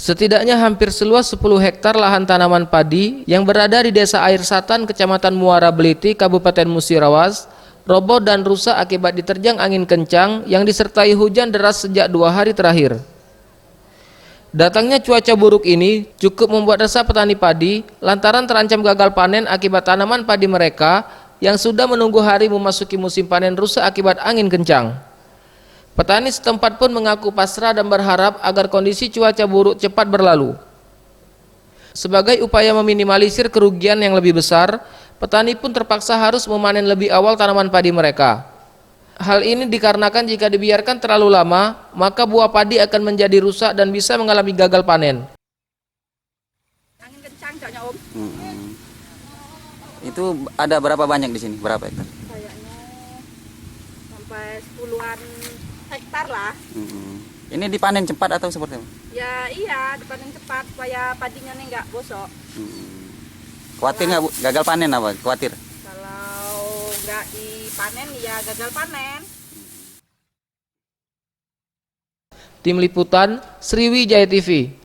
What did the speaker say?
Setidaknya hampir seluas 10 hektar lahan tanaman padi yang berada di Desa Air Satan, Kecamatan Muara Beliti, Kabupaten Musirawas, roboh dan rusak akibat diterjang angin kencang yang disertai hujan deras sejak 2 hari terakhir. Datangnya cuaca buruk ini cukup membuat resah petani padi lantaran terancam gagal panen akibat tanaman padi mereka yang sudah menunggu hari memasuki musim panen rusak akibat angin kencang. Petani setempat pun mengaku pasrah dan berharap agar kondisi cuaca buruk cepat berlalu. Sebagai upaya meminimalisir kerugian yang lebih besar, petani pun terpaksa harus memanen lebih awal tanaman padi mereka. Hal ini dikarenakan jika dibiarkan terlalu lama, maka buah padi akan menjadi rusak dan bisa mengalami gagal panen. Angin kencang coknya Om. Itu ada berapa banyak di sini? Berapa hektar? Kayaknya sampai 10-an hektar lah. Ini dipanen cepat atau seperti apa? Ya iya, dipanen cepat supaya padinya nih nggak bosok. Khawatir nggak Bu? Gagal panen apa? Khawatir? Kalau nggak dipanen ya gagal panen. Tim Liputan Sriwijaya TV.